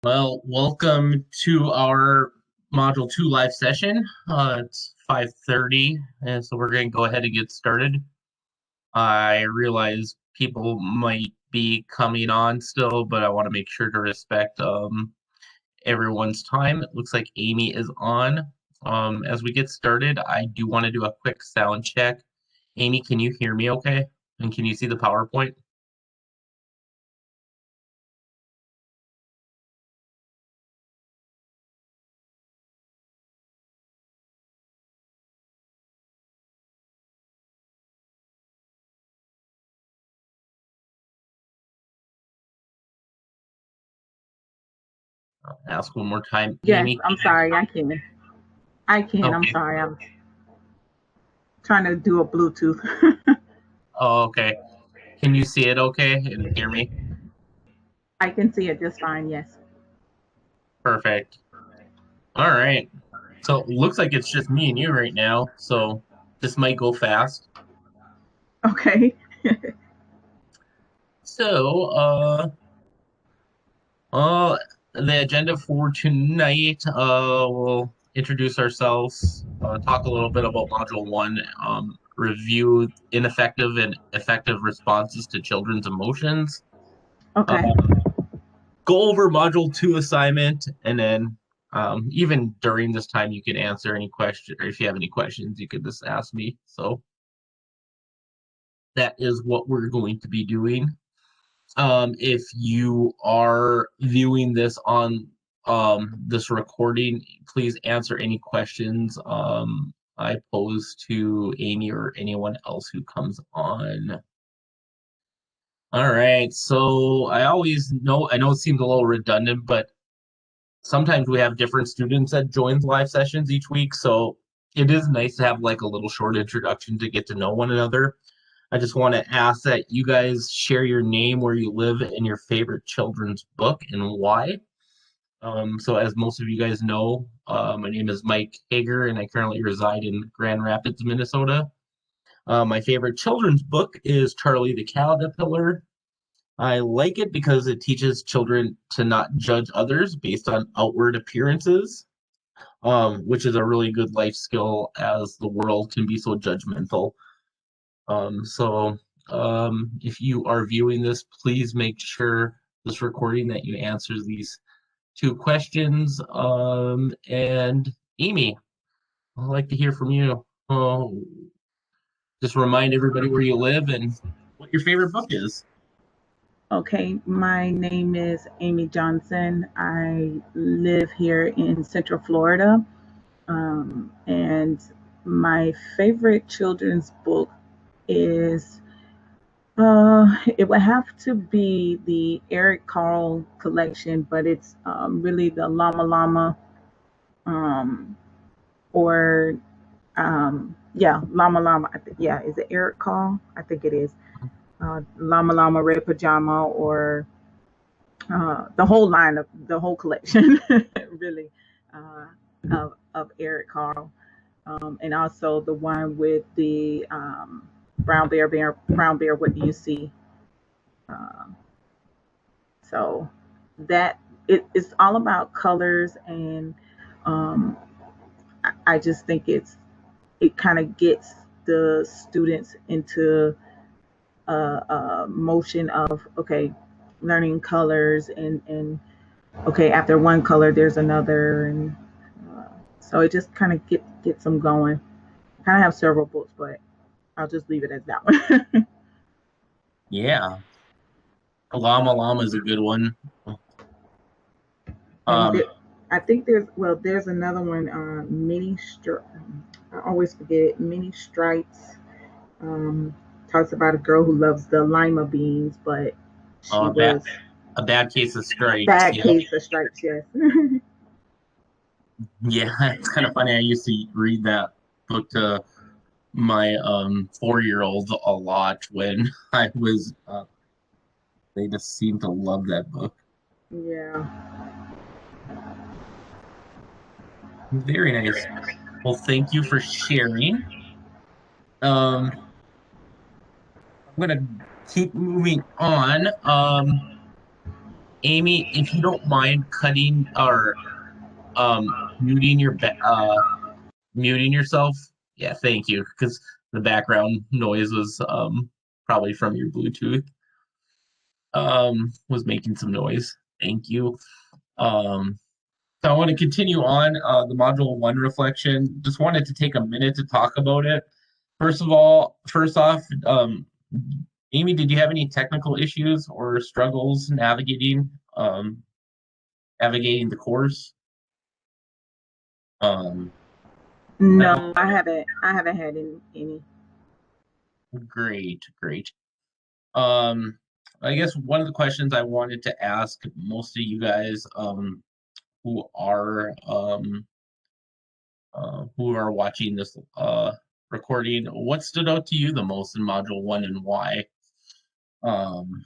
Well, welcome to our Module 2 live session. It's 5:30, and so we're going to go ahead and get started. I realize people might be coming on still, but I want to make sure to respect everyone's time. It looks like Amy is on. As we get started, I do want to do a quick sound check. Amy, can you hear me okay? And can you see the PowerPoint? Ask one more time. Yes, Amy, I'm can you? sorry. I can. I'm Okay. sorry. I'm trying to do a Bluetooth. Oh, okay. Can you see it okay and hear me? I can see it just fine. Yes. Perfect. All right. So it looks like it's just me and you right now. So this might go fast. Okay. So, the agenda for tonight, we'll introduce ourselves, talk a little bit about Module 1, review ineffective and effective responses to children's emotions, uh, Okay. go over Module 2 assignment, and then even during this time, you can answer any question, or if you have any questions, you could just ask me. So that is what we're going to be doing. If you are viewing this on this recording, please answer any questions I pose to Amy or anyone else who comes on. All right, so I know it seems a little redundant, but sometimes we have different students that join live sessions each week, so it is nice to have like a little short introduction to get to know one another. I just want to ask that you guys share your name, where you live, and your favorite children's book and why. So as most of you guys know, my name is Mike Hager, and I currently reside in Grand Rapids, Minnesota. My favorite children's book is Charlie the Caterpillar. I like it because it teaches children to not judge others based on outward appearances, which is a really good life skill as the world can be so judgmental. So if you are viewing this, please make sure this recording that you answer these two questions. And Amy, I'd like to hear from you. Just remind everybody where you live and what your favorite book is. Okay. My name is Amy Johnson. I live here in Central Florida. And my favorite children's book is it would have to be the Eric Carle collection, but it's really the Llama Llama, um, or yeah, Llama Llama. Yeah, is it Eric Carle? I think it is. Llama Llama Red Pajama, or the whole line of the whole collection, really, uh, of Eric Carle, and also the one with the Brown Bear. What do you see? Uh, so that it's all about colors, and um, I just think it kind of gets the students into a motion of, okay, learning colors, and okay, after one color there's another, and uh, so it just kind of gets them going. Kind of have several books, but I'll just leave it as that one. Yeah, Llama Llama is a good one. And Um, I think there's another one, I always forget it. Mini Stripes, um, talks about a girl who loves the lima beans, but she uh, bad, was a bad case of stripes. bad Yep. case of stripes. Yes. Yeah, it's kind of funny. I used to read that book to my 4-year-old a lot when I was they just seem to love that book. Yeah. Very nice. Well, thank you for sharing. I'm gonna keep moving on. Amy, if you don't mind cutting or muting muting yourself. Yeah, thank you. Because the background noise was probably from your Bluetooth. Was making some noise. Thank you. Um, so I want to continue on the module one reflection. Just wanted to take a minute to talk about it. First off, Amy, did you have any technical issues or struggles navigating the course? Um, I know. No, I haven't. I haven't had any. Great, great. Um, I guess one of the questions I wanted to ask most of you guys who are watching this recording, what stood out to you the most in module one and why? Um,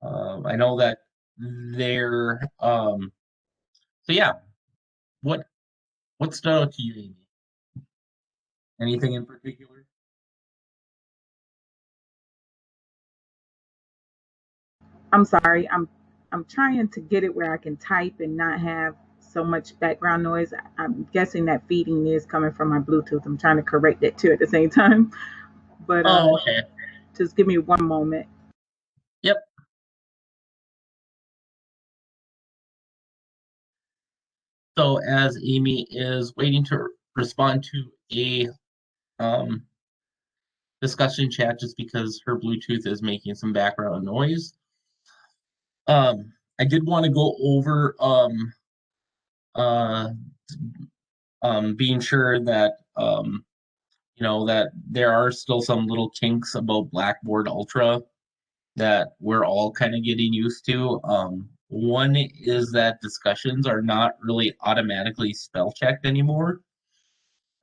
I know that there. So yeah, what what stood out to you, Amy? Anything in particular? I'm sorry. I'm trying to get it where I can type and not have so much background noise. I'm guessing that feeding is coming from my Bluetooth. I'm trying to correct it too at the same time. But Oh, okay. just give me one moment. Yep. So as Amy is waiting to respond to a um, discussion chat just because her Bluetooth is making some background noise. I did want to go over uh, being sure that that there are still some little kinks about Blackboard Ultra that we're all kind of getting used to. One is that discussions are not really automatically spell checked anymore.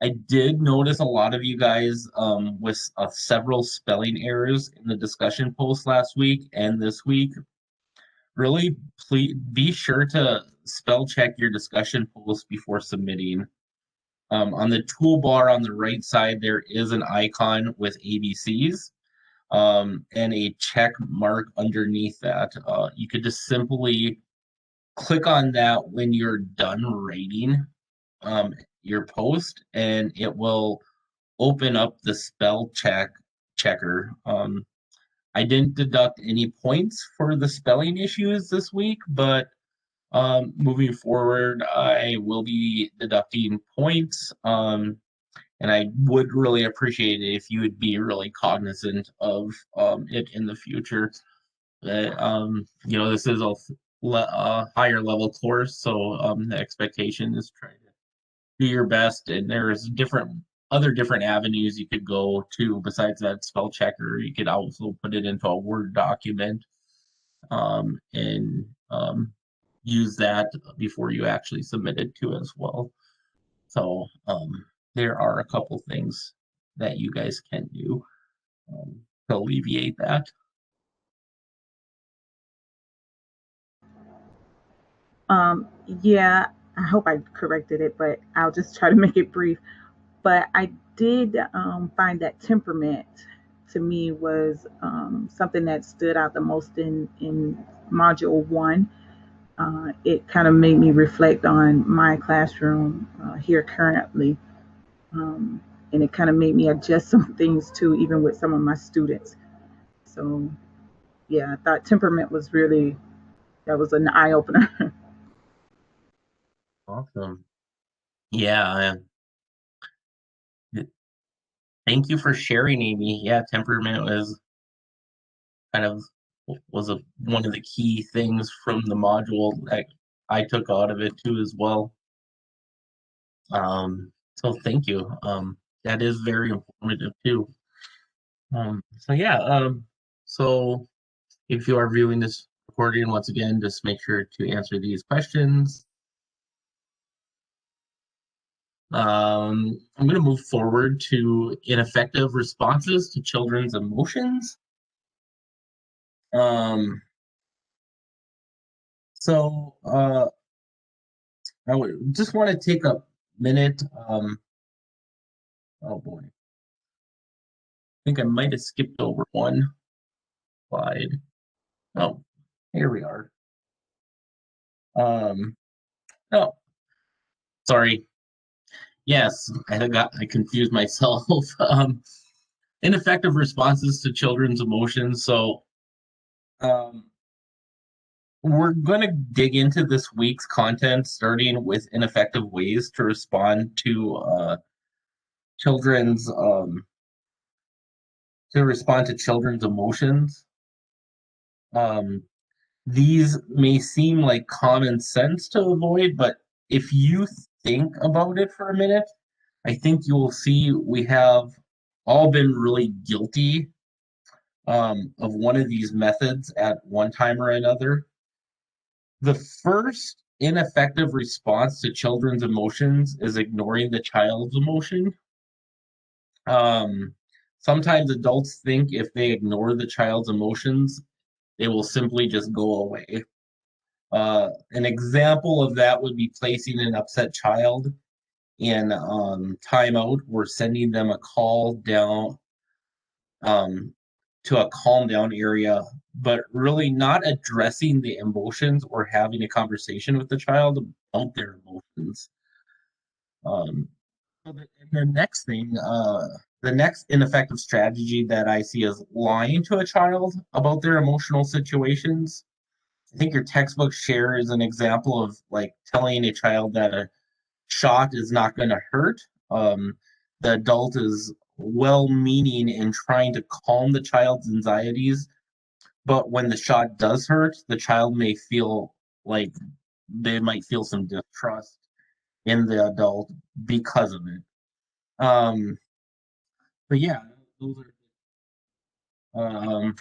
I did notice a lot of you guys with several spelling errors in the discussion post last week and this week. Really, please be sure to spell check your discussion post before submitting. On the toolbar on the right side, there is an icon with ABCs and a check mark underneath that. You could just simply click on that when you're done writing your post, and it will open up the checker. I didn't deduct any points for the spelling issues this week, but moving forward, I will be deducting points. And I would really appreciate it if you would be really cognizant of it in the future. That this is a higher level course, so the expectation is try to do your best, and there's different avenues you could go to besides that spell checker. You could also put it into a Word document and use that before you actually submit it to as well. So there are a couple things that you guys can do to alleviate that. Yeah, I hope I corrected it, but I'll just try to make it brief. But I did find that temperament to me was something that stood out the most in module one. It kind of made me reflect on my classroom here currently. Um, and it kind of made me adjust some things too, even with some of my students. So, yeah, I thought temperament was really, that was an eye opener. Awesome. Yeah. Thank you for sharing, Amy. Yeah, temperament kind of was one of the key things from the module that I took out of it too as well. So thank you. That is very informative too. So yeah, so if you are viewing this recording once again, just make sure to answer these questions. I'm going to move forward to ineffective responses to children's emotions. Um, so I would just want to take a minute. Oh boy, I think I might have skipped over one slide. Oh, Here we are. No, sorry. Yes, I confused myself. Ineffective responses to children's emotions. So, um, we're going to dig into this week's content, starting with ineffective ways to respond to children's children's emotions. Um, these may seem like common sense to avoid, but if you think about it for a minute, I think you will see we have all been really guilty of one of these methods at one time or another. The first ineffective response to children's emotions is ignoring the child's emotion. Um, Sometimes adults think if they ignore the child's emotions, they will simply just go away. An example of that would be placing an upset child in timeout or sending them a call down um, to a calm down area, but really not addressing the emotions or having a conversation with the child about their emotions. Um, the next thing, the next ineffective strategy that I see is lying to a child about their emotional situations. I think your textbook shares an example of like telling a child that a shot is not going to hurt. The adult is well meaning in trying to calm the child's anxieties, but when the shot does hurt, the child may feel like they might feel some distrust in the adult because of it. But yeah, those are,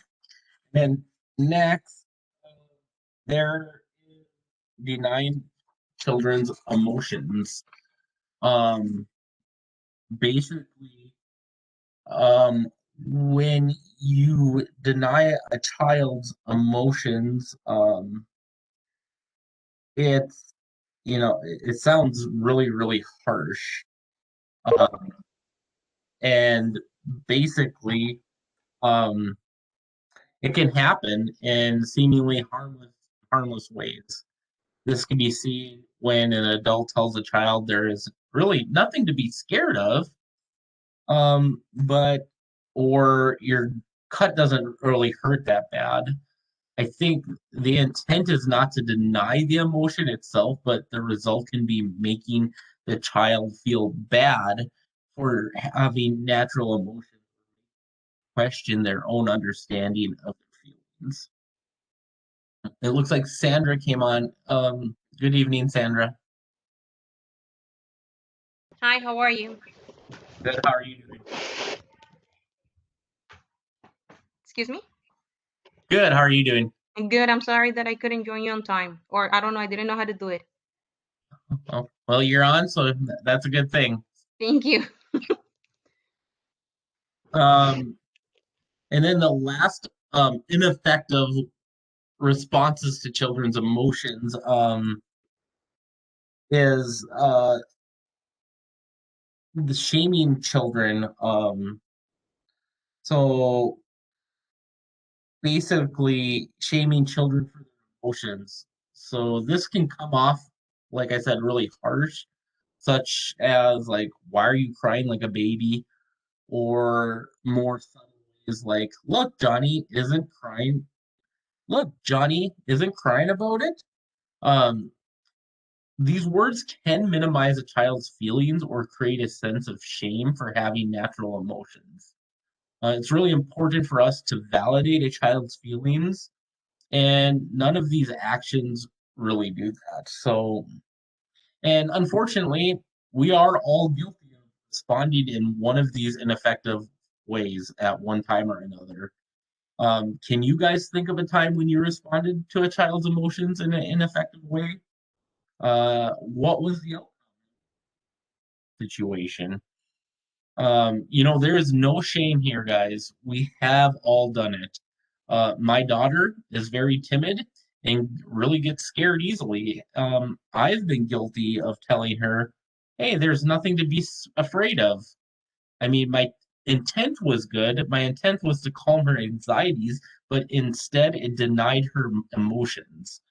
and next, they're denying children's emotions. Um, Basically, um, when you deny a child's emotions, it's it sounds really really harsh, um, and basically, um, it can happen in seemingly harmless ways. This can be seen when an adult tells a child there is really nothing to be scared of, but or your cut doesn't really hurt that bad. I think the intent is not to deny the emotion itself, but the result can be making the child feel bad for having natural emotions, question their own understanding of their feelings. It looks like Sandra came on. Good evening, Sandra. Hi, how are you? Good. How are you doing? Excuse me? Good. How are you doing? Good. I'm sorry that I couldn't join you on time. Or I don't know, I didn't know how to do it. Well, you're on, so that's a good thing. Thank you. Um, and then the last ineffective responses to children's emotions is the shaming children. So basically, shaming children for their emotions. So this can come off, like I said, really harsh, such as like, "Why are you crying like a baby?" Or more subtle ways like, Look, Johnny isn't crying about it." Um, these words can minimize a child's feelings or create a sense of shame for having natural emotions. It's really important for us to validate a child's feelings, and none of these actions really do that. So, and unfortunately, we are all guilty of responding in one of these ineffective ways at one time or another. Can you guys think of a time when you responded to a child's emotions in an ineffective way? What was the situation? There is no shame here, guys. We have all done it. My daughter is very timid and really gets scared easily. I've been guilty of telling her, "Hey, there's nothing to be afraid of." I mean, intent was good. My intent was to calm her anxieties, but instead it denied her emotions.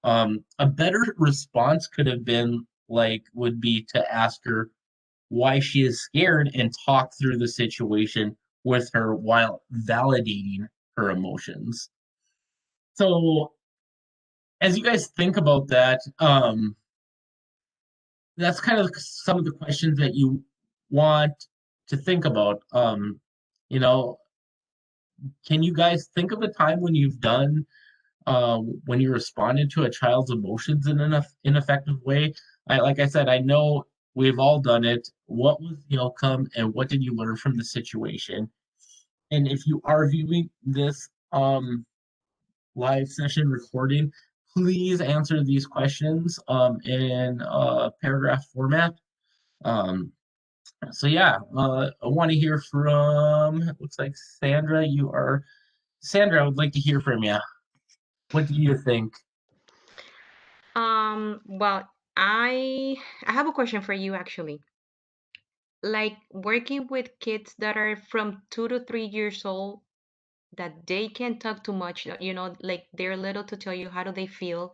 A better response could have been would be to ask her why she is scared and talk through the situation with her while validating her emotions. So as you guys think about that, that's kind of some of the questions that you want to think about. You know, can you guys think of a time when you've done when you responded to a child's emotions in an ineffective way? Like I said, I know we've all done it. What was the outcome, and what did you learn from the situation? And if you are viewing this live session recording, please answer these questions in paragraph format. Um, so yeah, I want to hear from. It looks like Sandra. Sandra. I would like to hear from you. What do you think? Well, I have a question for you actually. Like working with kids that are from 2 to 3 years old, that they can talk too much, like they're little to tell you how do they feel.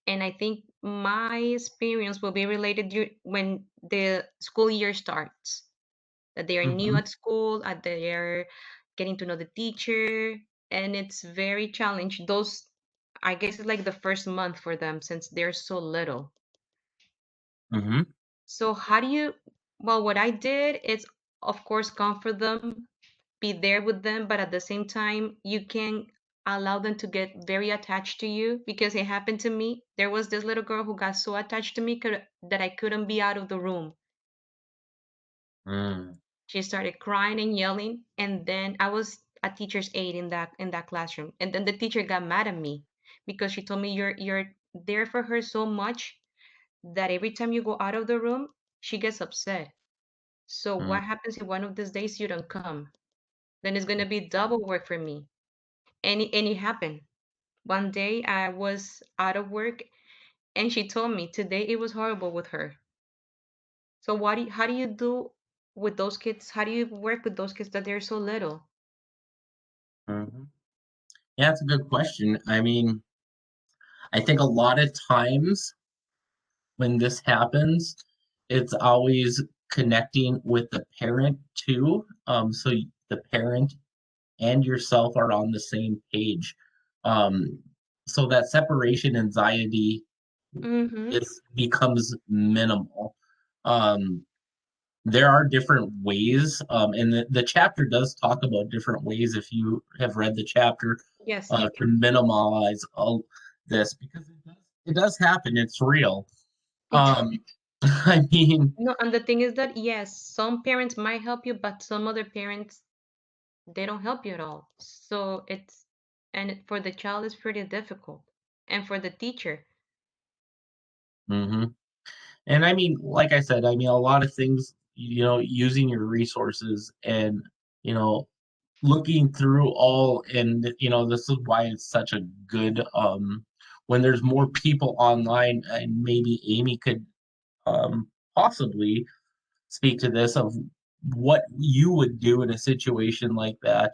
And I think my experience will be related when the school year starts, that they are new Hmm. at school, that they are getting to know the teacher, and it's very challenging. Those, I guess, it's like the first month for them since they're so little. Hmm. So how do you, well, what I did is, of course, comfort them, be there with them, but at the same time, you can allow them to get very attached to you because it happened to me. There was this little girl who got so attached to me that I couldn't be out of the room. Mm. She started crying and yelling, and then I was a teacher's aide in that classroom, and then the teacher got mad at me because she told me you're there for her so much that every time you go out of the room, she gets upset. So Mm. what happens if one of these days you don't come? Then it's gonna be double work for me. And it happened. One day I was out of work and she told me today it was horrible with her. So how do you do with those kids? How do you work with those kids that they're so little? Hmm. Yeah, that's a good question. I mean, I think a lot of times when this happens, it's always connecting with the parent too. So the parent and yourself are on the same page. Um, so that separation anxiety Mm-hmm. is becomes minimal. Um, there are different ways, and the chapter does talk about different ways if you have read the chapter Yes. to minimize all this because it does happen. It's real. It, Um, I mean, no, and the thing is that yes, some parents might help you, but some other parents they don't help you at all. So for the child it's pretty difficult, and for the teacher. mhm. And I mean, like I said, I mean, a lot of things, using your resources and, you know, looking through all, and, this is why it's such a good, when there's more people online, and maybe Amy could possibly speak to this of what you would do in a situation like that.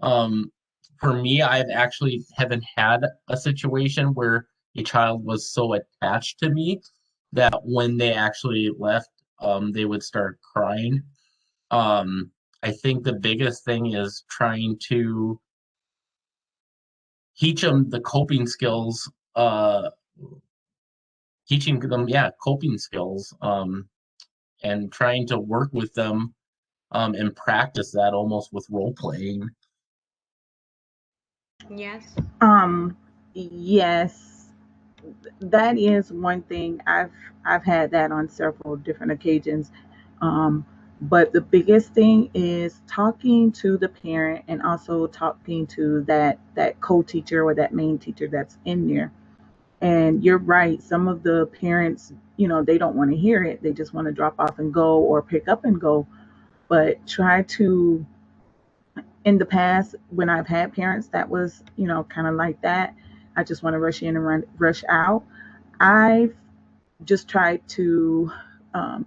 Um, for me, I've actually haven't had a situation where a child was so attached to me that when they actually left, they would start crying. Um, I think the biggest thing is trying to teach them the coping skills, teaching them, yeah, coping skills, and trying to work with them and practice that almost with role playing. Yes. Um, yes, that is one thing. I've had that on several different occasions. Um, but the biggest thing is talking to the parent and also talking to that co-teacher or that main teacher that's in there. And you're right, some of the parents, they don't want to hear it. They just want to drop off and go or pick up and go. But try to, in the past, when I've had parents that was, kind of like that, I just want to rush in and rush out. I've just tried to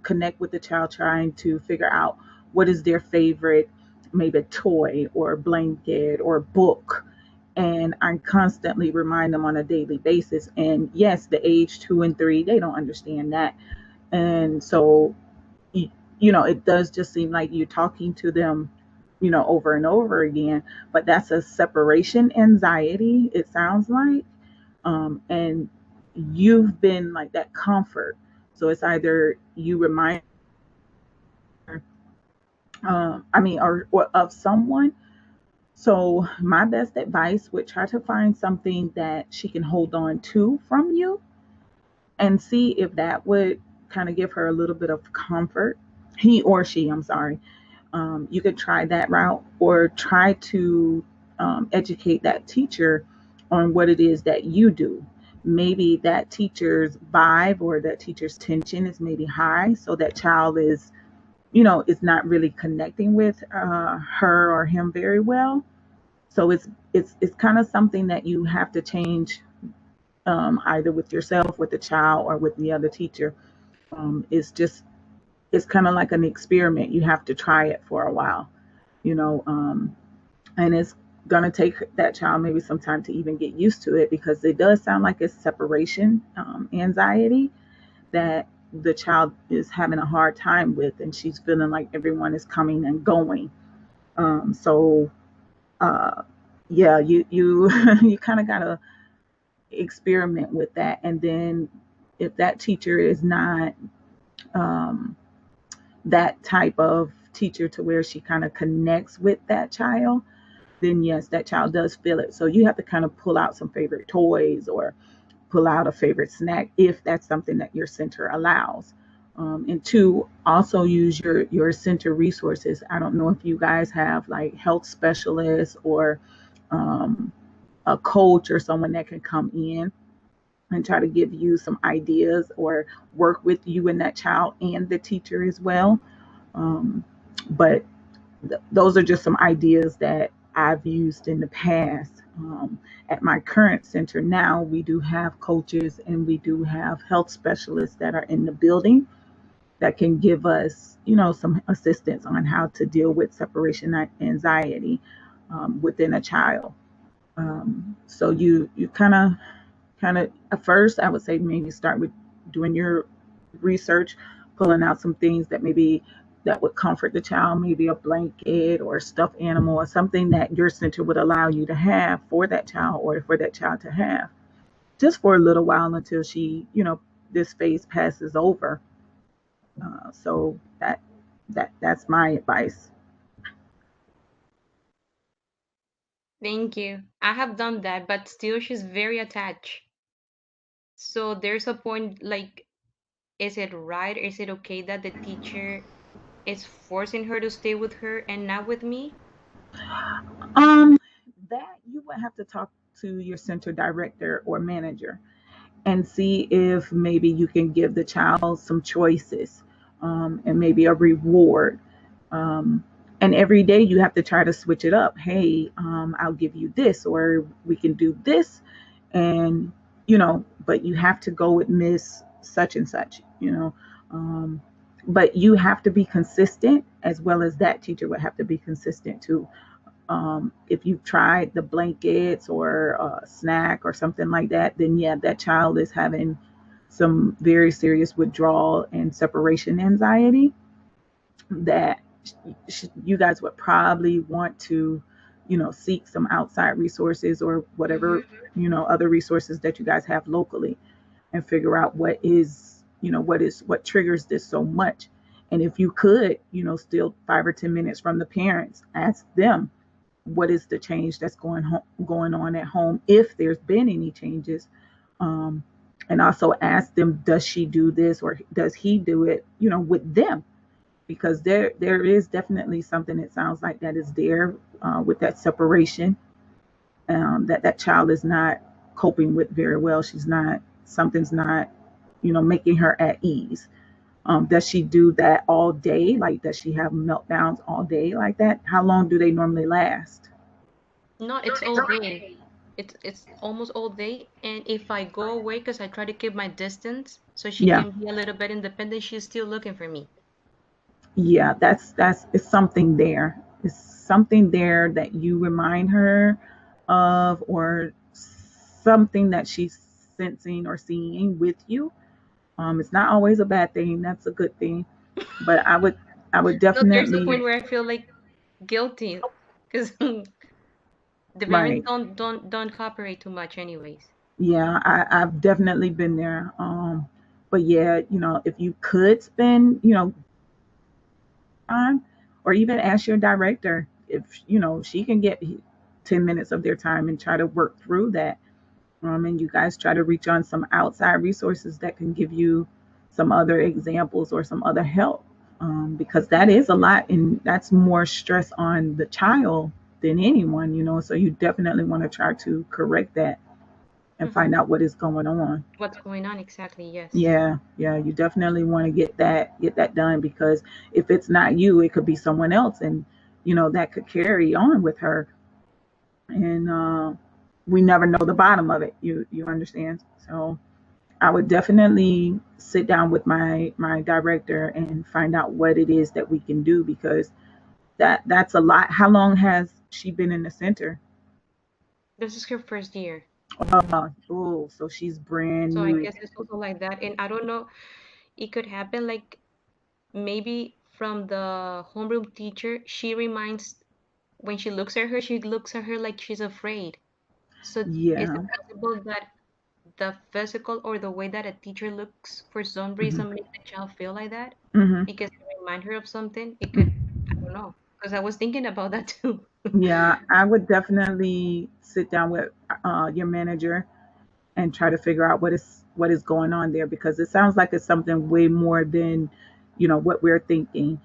connect with the child, trying to figure out what is their favorite. maybe a toy or a blanket or a book. And I constantly remind them on a daily basis. And yes, the age 2 and 3, they don't understand that. And so, it does just seem like you're talking to them, over and over again. But that's a separation anxiety, it sounds like. And you've been like that comfort. So it's either you remind, or of someone. So my best advice would try to find something that she can hold on to from you and see if that would kind of give her a little bit of comfort. He or she, I'm sorry. You could try that route, or try to educate that teacher on what it is that you do. Maybe that teacher's vibe or that teacher's tension is maybe high, so that child is not really connecting with her or him very well. So it's kind of something that you have to change, either with yourself, with the child, or with the other teacher. It's kind of like an experiment. You have to try it for a while, you know, and it's gonna take that child maybe some time to even get used to it, because it does sound like it's separation anxiety that the child is having a hard time with, and she's feeling like everyone is coming and going. So uh, yeah, you you kind of gotta experiment with that, and then if that teacher is not um, that type of teacher to where she kind of connects with that child, then yes, that child does feel it. So you have to kind of pull out some favorite toys, or pull out a favorite snack if that's something that your center allows. And two, also use your center resources. I don't know if you guys have like health specialists, or um, a coach, or someone that can come in and try to give you some ideas, or work with you and that child and the teacher as well. Um, but those are just some ideas that I've used in the past. At my current center now, we do have coaches and we do have health specialists that are in the building that can give us, some assistance on how to deal with separation anxiety within a child. So you kind of at first, I would say maybe start with doing your research, pulling out some things that maybe that would comfort the child, maybe a blanket or a stuffed animal, or something that your center would allow you to have for that child, or for that child to have just for a little while, until this phase passes over. So that's my advice. Thank you. I have done that, but still she's very attached. So there's a point like, is it right? Is it okay that the teacher is forcing her to stay with her and not with me? Um, that you would have to talk to your center director or manager and see if maybe you can give the child some choices, and maybe a reward. Um, and every day you have to try to switch it up. Hey, I'll give you this, or we can do this, and but you have to go with Miss Such and Such. But you have to be consistent, as well as that teacher would have to be consistent too. If you've tried the blankets or a snack or something like that, then yeah, that child is having some very serious withdrawal and separation anxiety that you guys would probably want to, seek some outside resources, or whatever, Hmm. other resources that you guys have locally, and figure out what triggers this so much. And if you could, still 5 or 10 minutes from the parents, ask them what is the change that's going on at home, if there's been any changes. um, and also ask them, does she do this, or does he do it, with them? Because there is definitely something, it sounds like, that is there with that separation, that child is not coping with very well. Something's not, making her at ease. Does she do that all day? Like, does she have meltdowns all day like that? How long do they normally last? No, it's all day. It's almost all day. And if I go away, because I try to keep my distance so she Yeah, can be a little bit independent, she's still looking for me. yeah, that's it's something there. Is something there that you remind her of, or something that she's sensing or seeing with you? It's not always a bad thing. That's a good thing. But I would No, there's a definitely, point where I feel like guilty because the parents right. don't cooperate too much anyways. Yeah, I've definitely been there. But yeah, if you could spend, time, or even ask your director if, she can get 10 minutes of their time and try to work through that. And you guys try to reach on some outside resources that can give you some other examples or some other help. Because that is a lot, and that's more stress on the child than anyone, so you definitely want to try to correct that and Hmm. find out what is going on. What's going on exactly? Yes. Yeah, yeah, you definitely want to get that done, because if it's not you, it could be someone else, and that could carry on with her, and we never know the bottom of it. You understand? So I would definitely sit down with my director and find out what it is that we can do, because that's a lot. How long has she been in the center? This is her first year. Oh, so she's brand So I new. guess it's also like that. And I don't know, it could happen like maybe from the homeroom teacher, she reminds when she looks at her, she looks at her like she's afraid. So is Yeah. it possible that the physical or the way that a teacher looks for some Hmm. reason make the child feel like that? Hmm. Because it remind her of something? It could, I don't know. Because I was thinking about that too. Yeah, I would definitely sit down with your manager and try to figure out what is going on there, because it sounds like it's something way more than what we're thinking.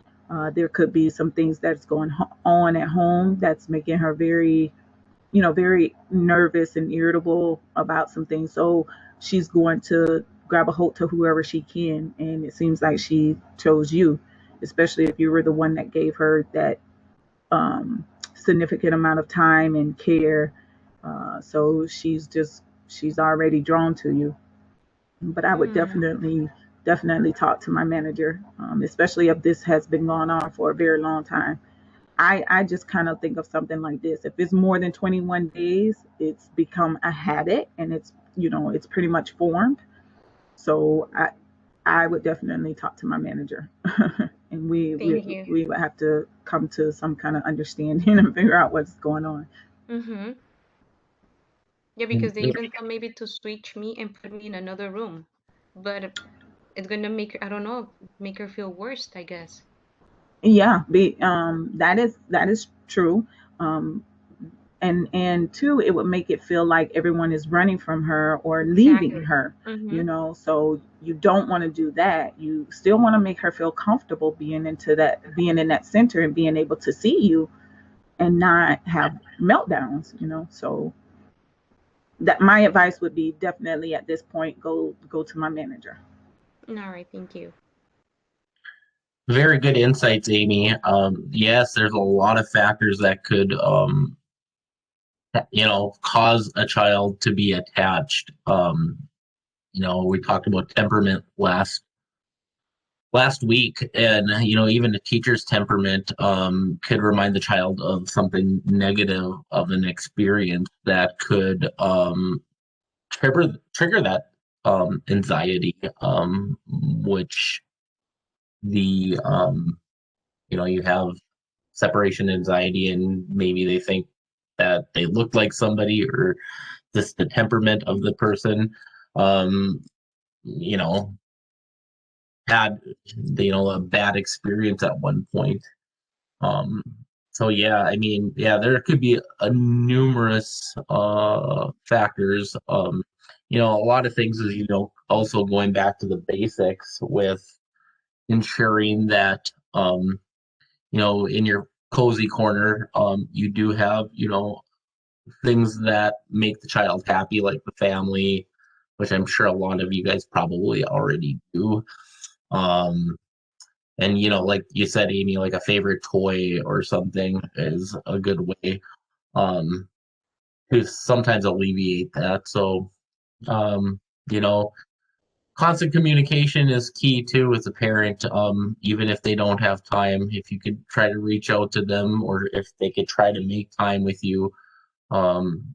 There could be some things that's going on at home that's making her very nervous and irritable about some things. So she's going to grab a hold to whoever she can, and it seems like she chose you, especially if you were the one that gave her that significant amount of time and care. So she's already drawn to you. But I would Hmm. definitely talk to my manager, especially if this has been going on for a very long time. I just kind of think of something like this. If it's more than 21 days, it's become a habit, and it's pretty much formed. So I would definitely talk to my manager, and we we Thank you. we would have to come to some kind of understanding and figure out what's going on. Mm-hmm. Yeah, because they even thought maybe to switch me and put me in another room. But it's gonna make her, I don't know, make her feel worse, I guess. Yeah, that is true. Um, and two, it would make it feel like everyone is running from her or leaving Exactly. her. Mm-hmm. So you don't want to do that. You still want to make her feel comfortable being in that center and being able to see you and not have meltdowns. So that my advice would be, definitely at this point, go to my manager. All right, thank you. Very good insights, Amy. Yes, there's a lot of factors that could, cause a child to be attached. We talked about temperament last week, and even a teacher's temperament could remind the child of something negative of an experience that could trigger that anxiety, which the you have separation anxiety, and maybe they think that they look like somebody, or just the temperament of the person. um you know had a bad experience at one point. um so yeah, I mean, yeah, there could be a numerous factors. A lot of things is, also going back to the basics with ensuring that in your cozy corner, you do have, things that make the child happy, like the family, which I'm sure a lot of you guys probably already do. Um, and like you said, Amy, like a favorite toy or something is a good way um, to sometimes alleviate that. So, um, you know, Constant communication is key too with the parent. Even if they don't have time, if you could try to reach out to them, or if they could try to make time with you, um,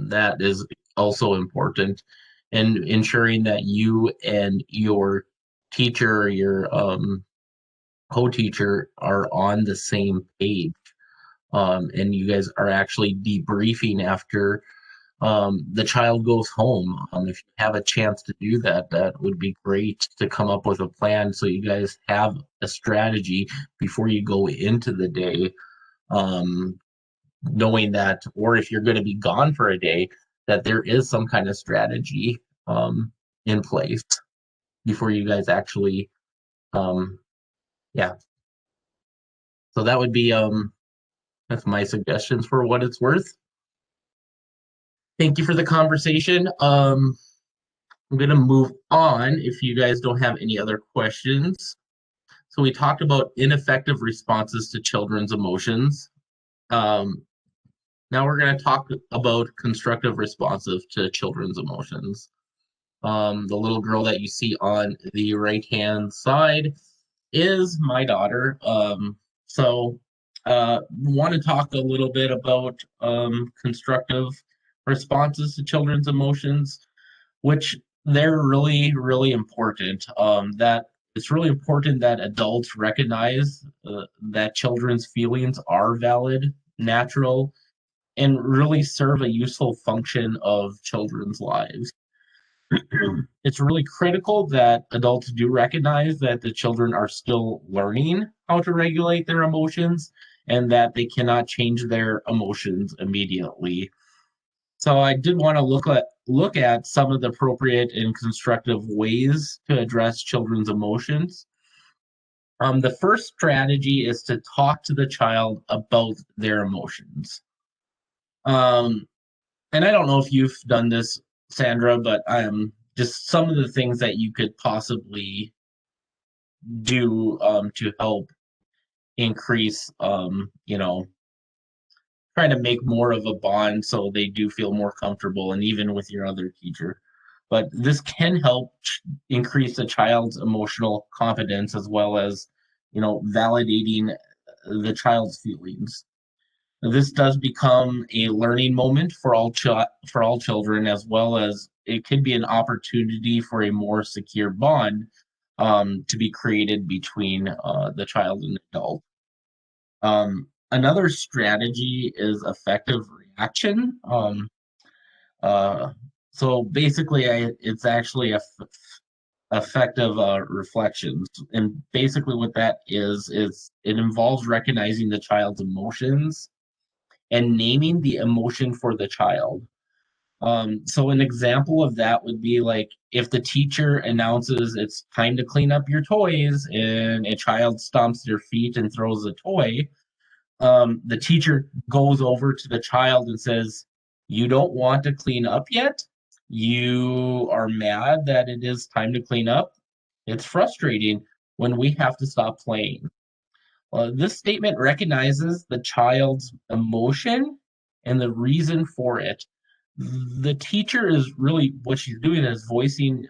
that is also important. And ensuring that you and your teacher, your co-teacher, are on the same page, and you guys are actually debriefing after the child goes home. If you have a chance to do that, that would be great to come up with a plan so you guys have a strategy before you go into the day, um, knowing that, or if you're going to be gone for a day, that there is some kind of strategy um, in place before you guys actually, um, yeah. So that would be that's my suggestions for what it's worth. Thank you for the conversation. I'm going to move on if you guys don't have any other questions. So we talked about ineffective responses to children's emotions. Um, Now we're going to talk about constructive responses to children's emotions. The little girl that you see on the right-hand side is my daughter. Want to talk a little bit about constructive responses to children's emotions, which they're really, really important. That it's really important that adults recognize that children's feelings are valid, natural, and really serve a useful function of children's lives. It's really critical that adults do recognize that the children are still learning how to regulate their emotions and that they cannot change their emotions immediately. So I did want to look at some of the appropriate and constructive ways to address children's emotions. The first strategy is to talk to the child about their emotions. Um, and I don't know if you've done this, Sandra, but just some of the things that you could possibly do to help increase, trying to make more of a bond so they do feel more comfortable, and even with your other teacher. But this can help increase a child's emotional confidence as well as, validating the child's feelings. This does become a learning moment for for all children, as well as it could be an opportunity for a more secure bond to be created between the child and adult. Another strategy is effective reaction. So basically, it's actually effective reflections, and basically what that is it involves recognizing the child's emotions and naming the emotion for the child. So an example of that would be like if the teacher announces it's time to clean up your toys and a child stomps their feet and throws a toy, the teacher goes over to the child and says, "You don't want to clean up yet? You are mad that it is time to clean up? It's frustrating when we have to stop playing." This statement recognizes the child's emotion and the reason for it. The teacher is really what she's doing is voicing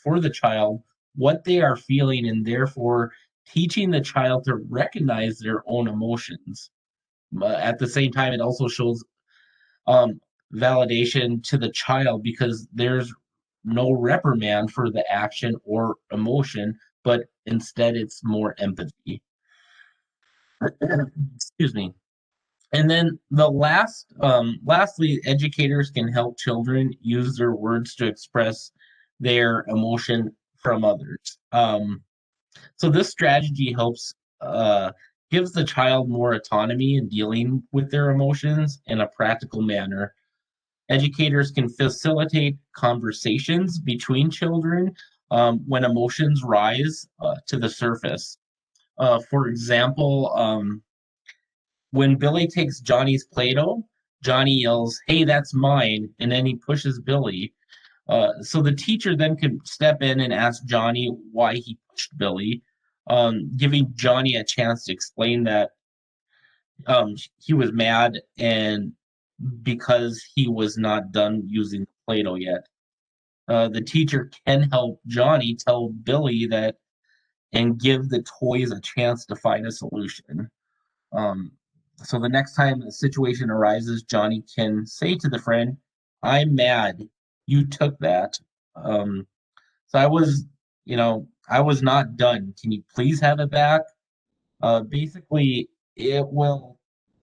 for the child what they are feeling, and therefore teaching the child to recognize their own emotions. At the same time, it also shows um, validation to the child because there's no reprimand for the action or emotion, but instead it's more empathy. Excuse me. And then lastly, educators can help children use their words to express their emotion from others. So this strategy helps gives the child more autonomy in dealing with their emotions in a practical manner. Educators can facilitate conversations between children when emotions rise to the surface. For example, when Billy takes Johnny's Play-Doh, Johnny yells, "Hey, that's mine," and then he pushes Billy. So the teacher then can step in and ask Johnny why he pushed Billy, giving Johnny a chance to explain that he was mad and because he was not done using the Play-Doh yet. The teacher can help Johnny tell Billy that and give the toys a chance to find a solution. Um, so the next time a situation arises, Johnny can say to the friend, "I'm mad. You took that." Um, so I was not done. Can you please have it back? Basically, it will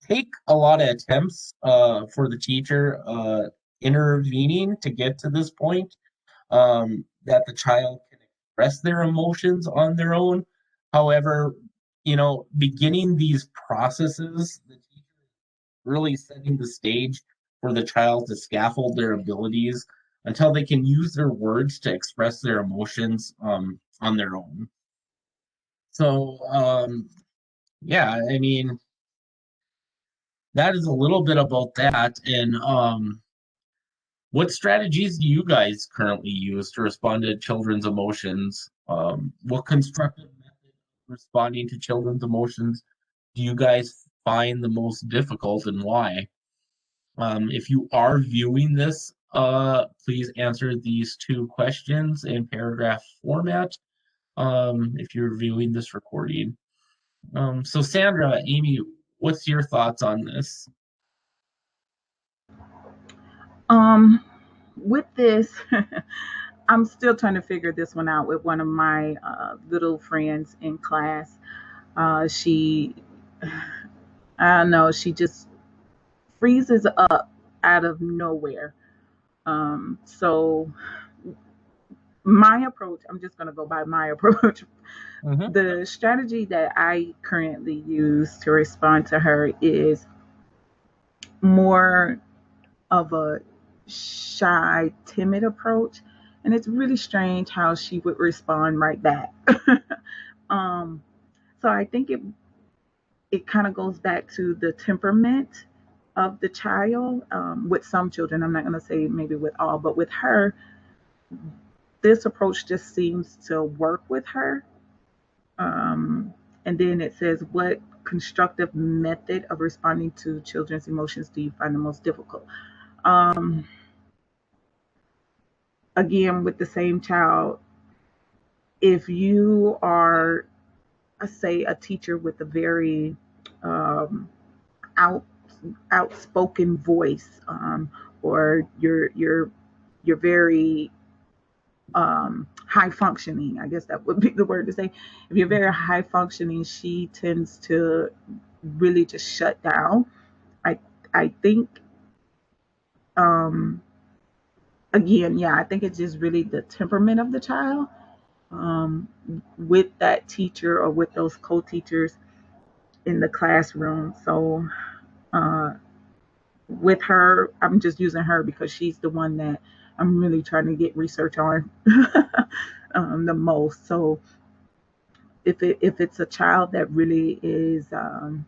take a lot of attempts for the teacher intervening to get to this point, that the child can express their emotions on their own. However, beginning these processes, the teacher is really setting the stage for the child to scaffold their abilities until they can use their words to express their emotions on their own. So, yeah, I mean, that is a little bit about that. And what strategies do you guys currently use to respond to children's emotions? What constructive method of responding to children's emotions do you guys find the most difficult and why? If you are viewing this, please answer these two questions in paragraph format. If you're viewing this recording. So Sandra, Amy, what's your thoughts on this? Um, with this, I'm still trying to figure this one out with one of my little friends in class. She, I don't know, she just freezes up out of nowhere. So my approach, I'm just going to go by my approach. Mm-hmm. The strategy that I currently use to respond to her is more of a shy, timid approach. And it's really strange how she would respond right back. um, so I think it kind of goes back to the temperament of the child. With some children, I'm not going to say maybe with all, but with her, this approach just seems to work with her. Um, and then it says, what constructive method of responding to children's emotions do you find the most difficult? Um, Again, with the same child, if you are, say, a teacher with a very um, out outspoken voice, or you're very high functioning. I guess that would be the word to say. If you're very high functioning, she tends to really just shut down. I I think um, again, yeah, I think it's just really the temperament of the child. Um, with that teacher or with those co-teachers in the classroom. So uh, with her, I'm just using her because she's the one that I'm really trying to get research on the most. So if it's a child that really is the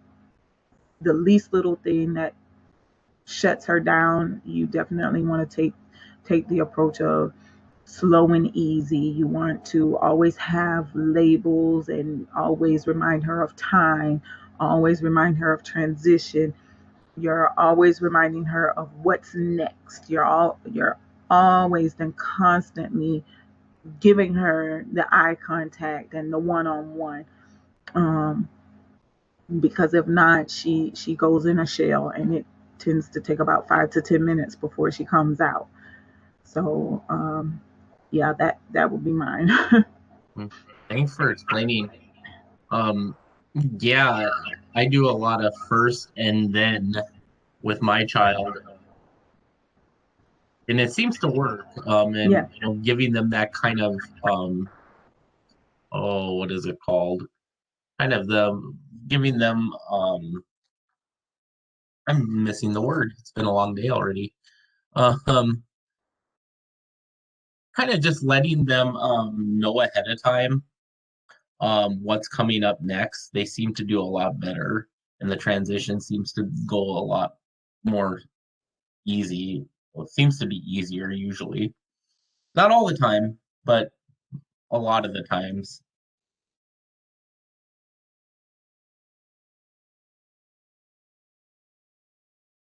least little thing that shuts her down, you definitely want to take the approach of slow and easy. You want to always have labels and always remind her of time, always remind her of transition. You're always reminding her of what's next. You're always then constantly giving her the eye contact and the one-on-one. Um, because if not, she goes in a shell, and it tends to take about 5 to 10 minutes before she comes out. So yeah, that would be mine. Mm. Thanks for explaining. Um, yeah, I do a lot of first and then with my child, and it seems to work. Yeah. And giving them that kind of what is it called? Kind of the giving them I'm missing the word. It's been a long day already. Um, Kind of just letting them know ahead of time what's coming up next. They seem to do a lot better, and the transition seems to go a lot more easy. Well, it seems to be easier usually. Not all the time, but a lot of the times.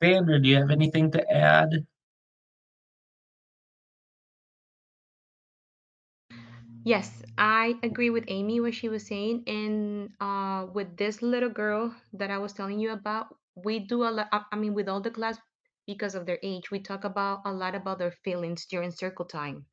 Sandra, do you have anything to add? Yes, I agree with Amy what she was saying. And with this little girl that I was telling you about, we do a lot. I mean, with all the class, because of their age, we talk about a lot about their feelings during circle time.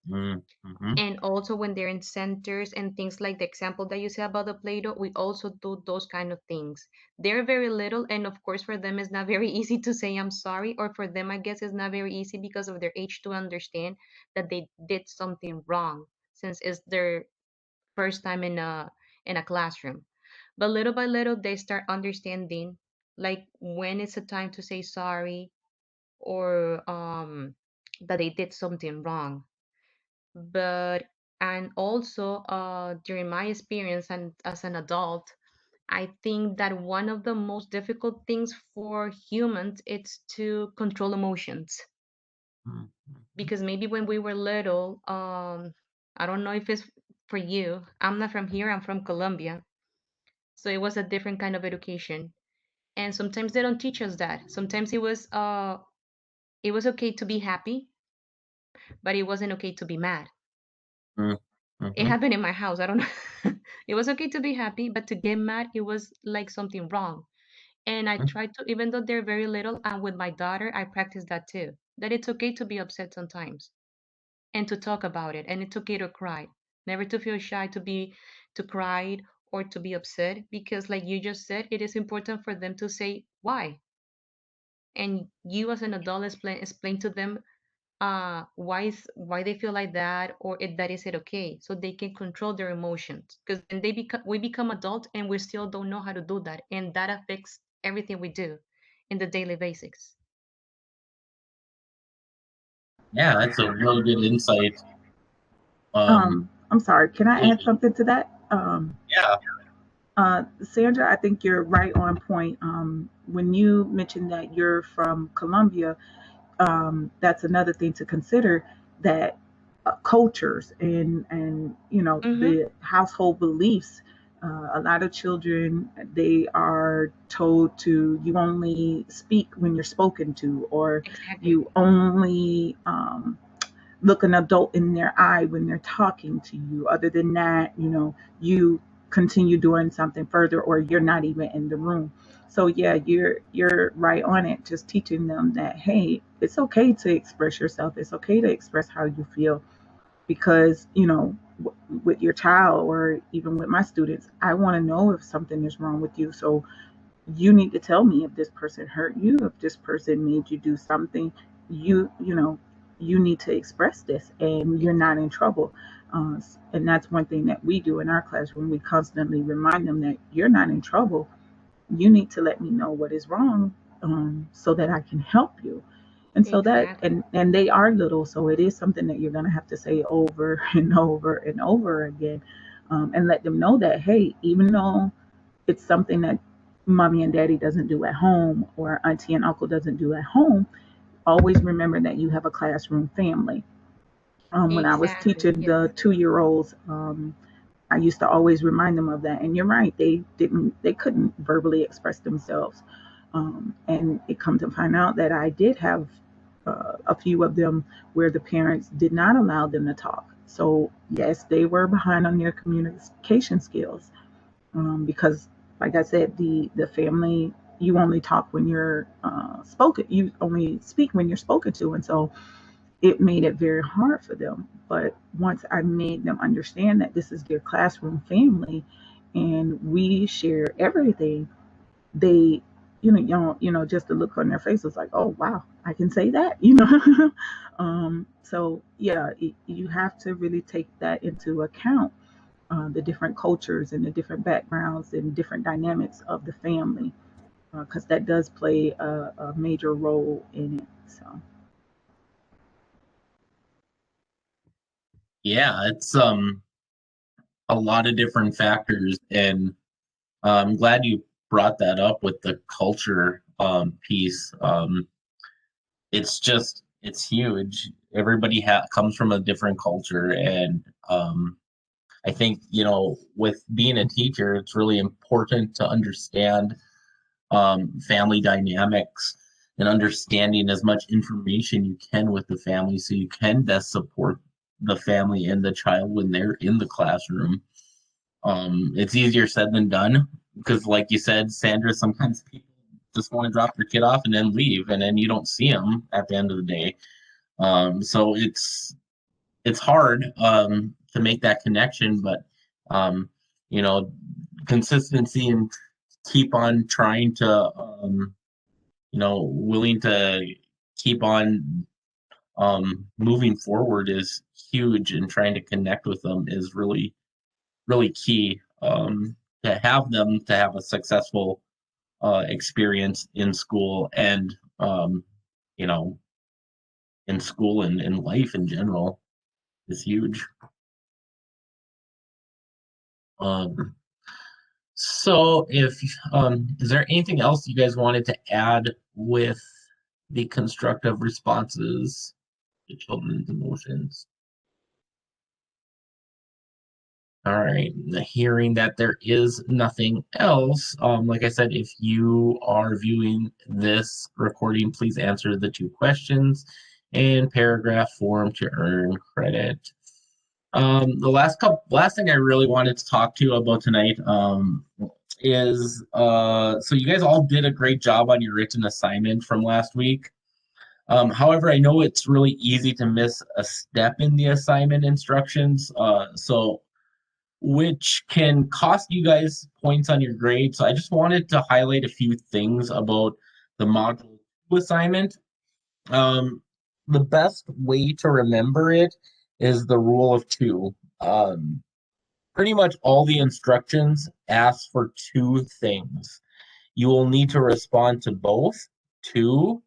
Mm-hmm. And also when they're in centers and things like the example that you said about the Play-Doh, we also do those kind of things. They're very little, and of course for them it's not very easy to say I'm sorry, or for them I guess it's not very easy because of their age to understand that they did something wrong, since it's their first time in a classroom. But little by little they start understanding like when it's a time to say sorry, or that they did something wrong. But and also during my experience and as an adult, I think that one of the most difficult things for humans is to control emotions, Mm-hmm. because maybe when we were little, I don't know if it's for you, I'm not from here, I'm from Colombia, so it was a different kind of education, and sometimes they don't teach us that. Sometimes it was okay to be happy, but it wasn't okay to be mad. It Mm-hmm. happened in my house. I don't know. It was okay to be happy, but to get mad, it was like something wrong. And I try to, even though they're very little, and with my daughter, I practice that too. That it's okay to be upset sometimes and to talk about it. And it's okay to cry. Never to feel shy to cry or to be upset, because like you just said, it is important for them to say why. And you as an adult explain to them why they feel like that, or if that is it okay, so they can control their emotions, because then we become adult and we still don't know how to do that, and that affects everything we do in the daily basics. Yeah, that's a really good insight. Um, I'm sorry. Can I add Amy. something to that? Yeah. Sandra, I think you're right on point. When you mentioned that you're from Colombia, that's another thing to consider, that cultures and Mm-hmm. the household beliefs. A lot of children, they are told to, you only speak when you're spoken to, or Exactly. you only look an adult in their eye when they're talking to you. Other than that, you continue doing something further, or you're not even in the room. So yeah, you're right on it. Just teaching them that, hey, it's okay to express yourself. It's okay to express how you feel, because with your child, or even with my students, I want to know if something is wrong with you. So you need to tell me if this person hurt you, if this person made you do something. You need to express this, and you're not in trouble. And that's one thing that we do in our classroom. We constantly remind them that you're not in trouble. You need to let me know what is wrong, so that I can help you. And so that, Exactly. and they are little, so it is something that you're going to have to say over and over and over again, and let them know that, hey, even though it's something that mommy and daddy doesn't do at home, or auntie and uncle doesn't do at home, always remember that you have a classroom family. When I was Exactly. teaching Yes. the 2 year olds, I used to always remind them of that. And you're right, they couldn't verbally express themselves. And it come to find out that I did have a few of them where the parents did not allow them to talk. So yes, they were behind on their communication skills, because, like I said, the family, you only talk when you're spoken. You only speak when you're spoken to, and so it made it very hard for them. But once I made them understand that this is their classroom family, and we share everything, they, just the look on their face was like, oh wow, I can say that, so yeah, you have to really take that into account, the different cultures and the different backgrounds and different dynamics of the family, because that does play a major role in it. So Yeah, it's a lot of different factors, and I'm glad you brought that up with the culture piece. It's huge. Everybody comes from a different culture, and I think with being a teacher, it's really important to understand family dynamics and understanding as much information you can with the family, so you can best support the family and the child when they're in the classroom. It's easier said than done because, like you said, Sandra, sometimes people just want to drop their kid off and then leave, and then you don't see them at the end of the day. So it's hard to make that connection, but um, you know, consistency and keep on trying to willing to keep on moving forward is huge, and trying to connect with them is really really key to have them to have a successful experience in school and you know in school and in life in general is huge. Um, so if is there anything else you guys wanted to add with the constructive responses to children's emotions? All right, hearing that there is nothing else, like I said, if you are viewing this recording, please answer the 2 questions in paragraph form to earn credit. The last thing I really wanted to talk to you about tonight is so you guys all did a great job on your written assignment from last week. However, I know it's really easy to miss a step in the assignment instructions. So which can cost you guys points on your grade. So I just wanted to highlight a few things about the module 2 assignment. Um, the best way to remember it is the rule of 2. Pretty much all the instructions ask for 2 things. You will need to respond to both 2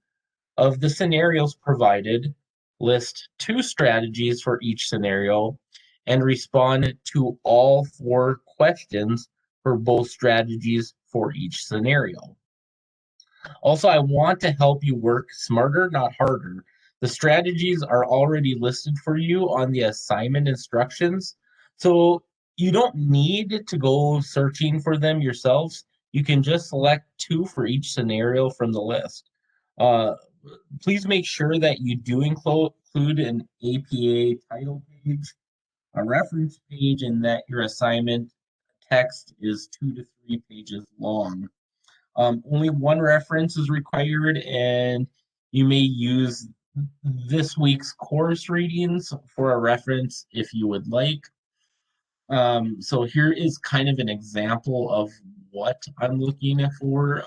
of the scenarios provided, list 2 strategies for each scenario, and respond to all 4 questions for both strategies for each scenario. Also, I want to help you work smarter, not harder. The strategies are already listed for you on the assignment instructions, so you don't need to go searching for them yourselves. You can just select 2 for each scenario from the list. Uh, Please make sure that you do include an APA title page, a reference page, and that your assignment text is 2 to 3 pages long. Only 1 reference is required, and you may use this week's course readings for a reference if you would like. So here is kind of an example of what I'm looking for.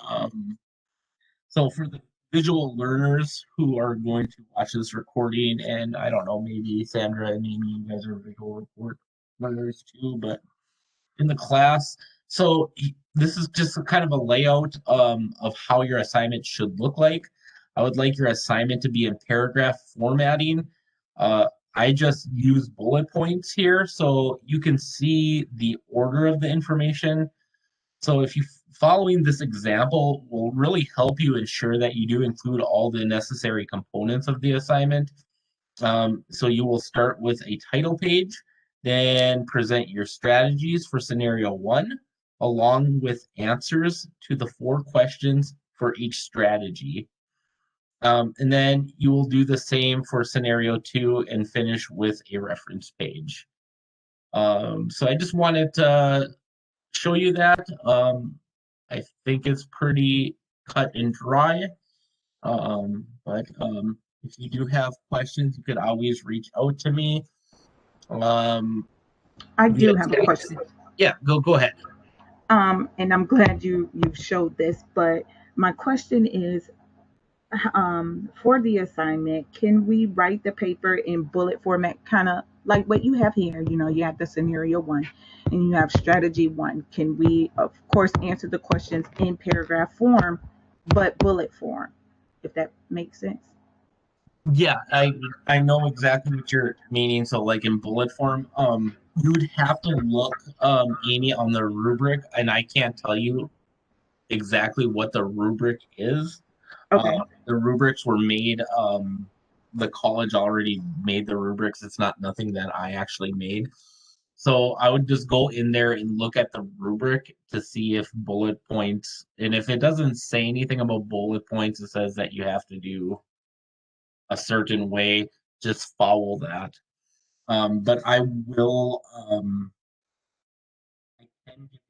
So for the visual learners who are going to watch this recording, and I don't know, maybe Sandra and Amy, you guys are visual report learners too, but in the class, so this is just a kind of a layout of how your assignment should look like. I would like your assignment to be in paragraph formatting. I just use bullet points here so you can see the order of the information. So if you following this example will really help you ensure that you do include all the necessary components of the assignment. So you will start with a title page, then present your strategies for scenario 1, along with answers to the 4 questions for each strategy. And then you will do the same for scenario 2 and finish with a reference page. So I just wanted to show you that. I think it's pretty cut and dry. But if you do have questions, you could always reach out to me. I Via do have a text. question. Yeah, go ahead. And I'm glad you showed this, but my question is, for the assignment, can we write the paper in bullet format, kind of like what you have here? You know, you have the scenario 1 and you have strategy 1. Can we, of course, answer the questions in paragraph form, but bullet form, if that makes sense? Yeah, I know exactly what you're meaning. So like in bullet form, you would have to look, Amy, on the rubric, and I can't tell you exactly what the rubric is. Okay. The rubrics were made, the college already made the rubrics. It's not nothing that I actually made. So I would just go in there and look at the rubric to see if bullet points, and if it doesn't say anything about bullet points, it says that you have to do a certain way, just follow that. But I will I can give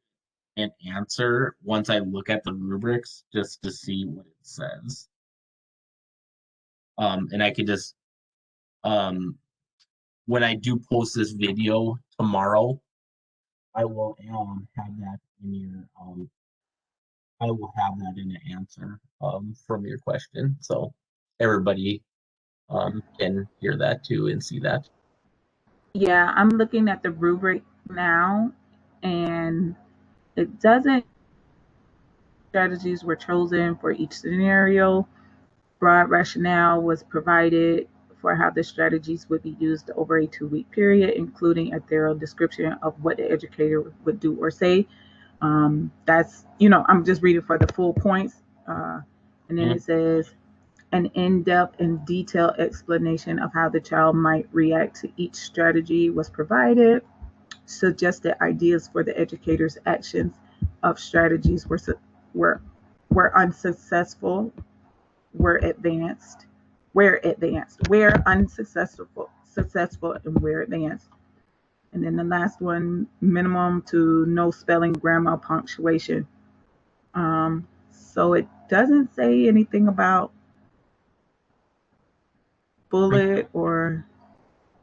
an answer once I look at the rubrics just to see what it says. And I could just um when I do post this video tomorrow, I will have that in your I will have that in an answer from your question. So everybody can hear that too and see that. Yeah, I'm looking at the rubric now, and it doesn't. Strategies were chosen for each scenario. Broad rationale was provided for how the strategies would be used over a 2-week period, including a thorough description of what the educator would do or say. That's, I'm just reading for the full points. And then it Mhm. says, an in-depth and detailed explanation of how the child might react to each strategy was provided. Suggested ideas for the educator's actions of strategies were were unsuccessful, were advanced, where successful, and where advanced. And then the last one, minimum to no spelling, grammar, punctuation. So it doesn't say anything about I, bullet or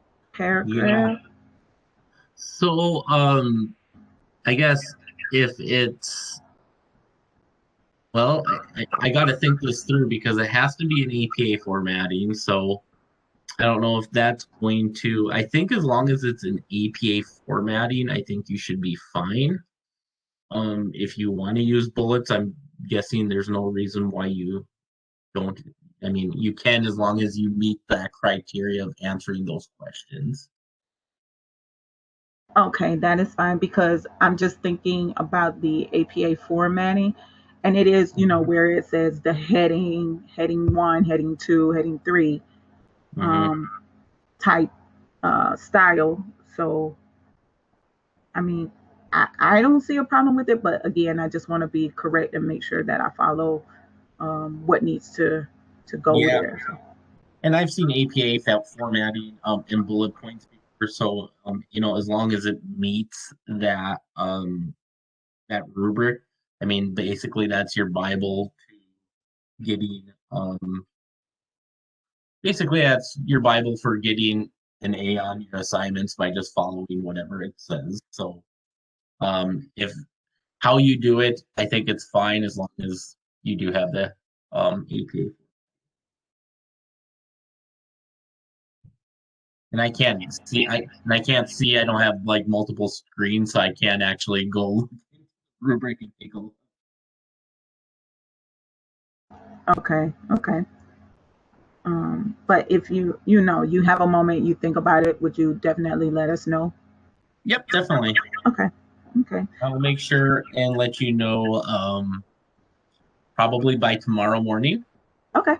yeah. paragraph. So I guess if it's well, I got to think this through because it has to be an EPA formatting. So I don't know if that's going to. I think as long as it's an EPA formatting, I think you should be fine. If you want to use bullets, I'm guessing there's no reason why you don't. I mean, you can as long as you meet that criteria of answering those questions. Okay, that is fine because I'm just thinking about the APA formatting. And it is, Mhm. where it says the heading one, heading two, heading three, Mhm. um, type style. So, I mean, I don't see a problem with it, but again, I just want to be correct and make sure that I follow what needs to go Yeah, there. So, and I've seen APA formatting in bullet points before, so as long as it meets that rubric, I mean, basically that's your Bible to getting basically that's your Bible for getting an A on your assignments by just following whatever it says. So if how you do it, I think it's fine as long as you do have the APA. And I can't see. I don't have like multiple screens, so I can't actually go rubric and take a look. okay, okay. But if you have a moment, you think about it, would you definitely let us know? Yep, definitely. Okay, okay, I will make sure and let you know probably by tomorrow morning okay,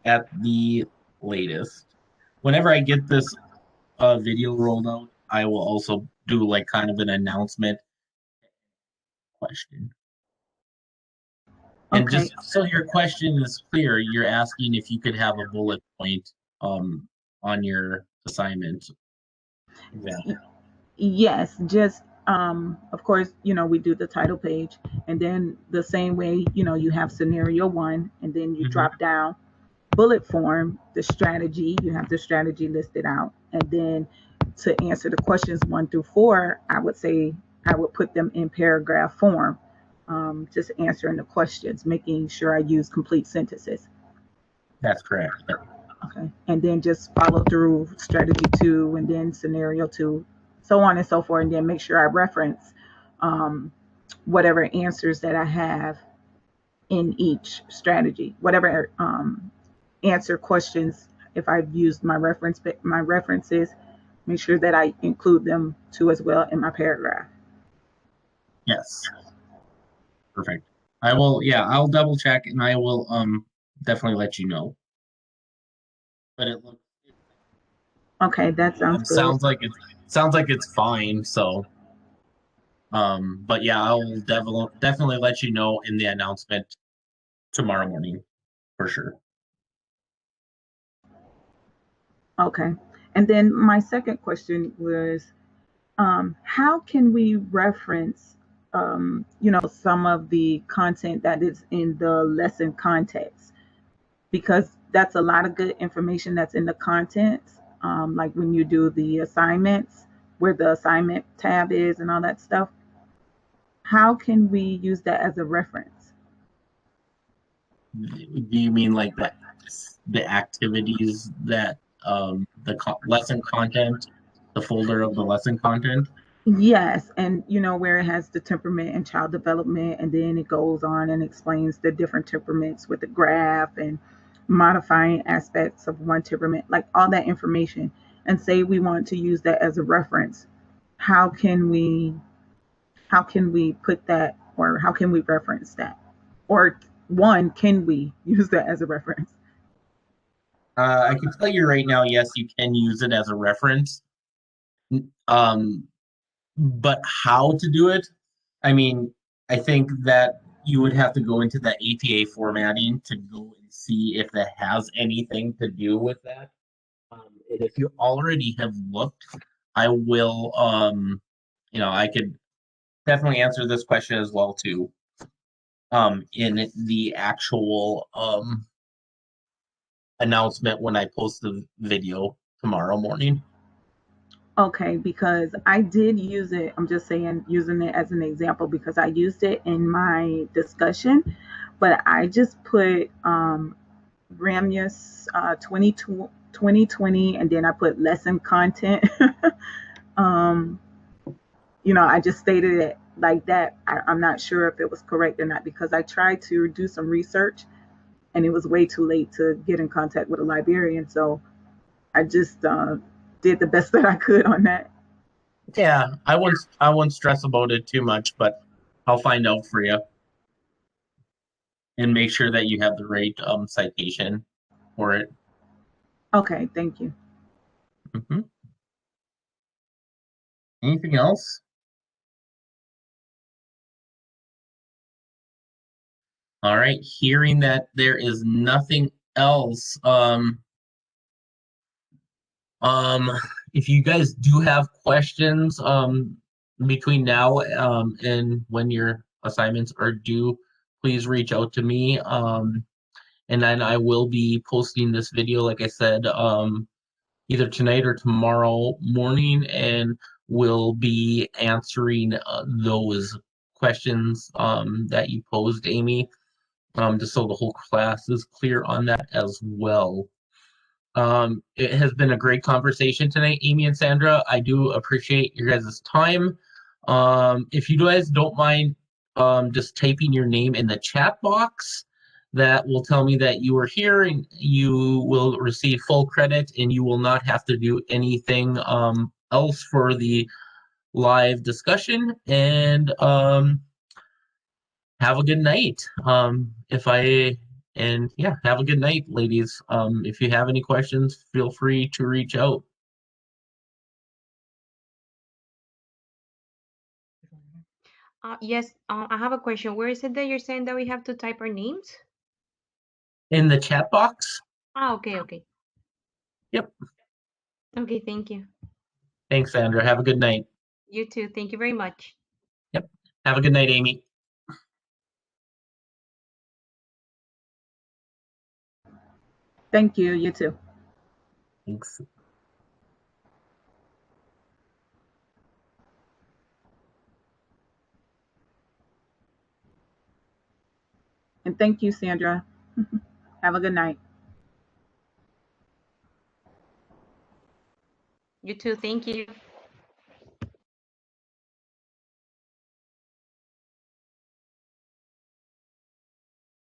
at the latest. Whenever I get this video rolled out, I will also do like kind of an announcement question. And okay. just so your question is clear, you're asking if you could have a bullet point um, on your assignment example. Yes, just of course, we do the title page, and then the same way, you have scenario one, and then you Mhm. drop down bullet form, the strategy, you have the strategy listed out, and then to answer the questions 1 through 4, I would say I would put them in paragraph form, just answering the questions, making sure I use complete sentences. That's correct. Yep. Okay. And then just follow through strategy two and then scenario two, so on and so forth. And then make sure I reference um, whatever answers that I have in each strategy, whatever answer questions. If I've used my references, make sure that I include them too as well in my paragraph. Yes. Perfect. I will. Yeah, I'll double check and I will definitely let you know. But it looks Okay, that sounds good. sounds like it's fine. So but yeah, I'll definitely let you know in the announcement tomorrow morning for sure. Okay. And then my second question was, how can we reference, some of the content that is in the lesson context? Because that's a lot of good information that's in the contents. Like when you do the assignments, where the assignment tab is and all that stuff. How can we use that as a reference? Do you mean like the activities that lesson content, the folder of the lesson content? Yes, and where it has the temperament and child development, and then it goes on and explains the different temperaments with the graph and modifying aspects of one temperament, like all that information. And say we want to use that as a reference. How can we put that, or how can we reference that? Or one, can we use that as a reference? I can tell you right now, yes, you can use it as a reference. Um, but how to do it? I mean, I think that you would have to go into the APA formatting to go and see if that has anything to do with that. And if you already have looked, I will, I could definitely answer this question as well too. In the actual announcement when I post the video tomorrow morning. Okay, because I did use it. I'm just saying, using it as an example because I used it in my discussion, but I just put Ramyus 2020, and then I put lesson content. um, I just stated it like that. I'm not sure if it was correct or not because I tried to do some research and it was way too late to get in contact with a librarian. So I just did the best that I could on that. Yeah, I won't stress about it too much, but I'll find out for you and make sure that you have the right citation for it. Okay, thank you. Hmm. Anything else? All right, hearing that there is nothing else, um, if you guys do have questions, between now, and when your assignments are due, please reach out to me. And then I will be posting this video, like I said, either tonight or tomorrow morning, and we'll be answering those questions that you posed, Amy, just so the whole class is clear on that as well. It has been a great conversation tonight, Amy and Sandra. I do appreciate your guys' time. If you guys don't mind just typing your name in the chat box, that will tell me that you are here and you will receive full credit and you will not have to do anything else for the live discussion. And have a good night. Yeah, have a good night, ladies. If you have any questions, feel free to reach out. Yes, I have a question. Where is it that you're saying that we have to type our names? In the chat box. Okay, okay. Yep. Okay, thank you. Thanks, Sandra. Have a good night. You too. Thank you very much. Yep. Have a good night, Amy. Thank you. You too. Thanks. And thank you, Sandra. Have a good night. You too. Thank you.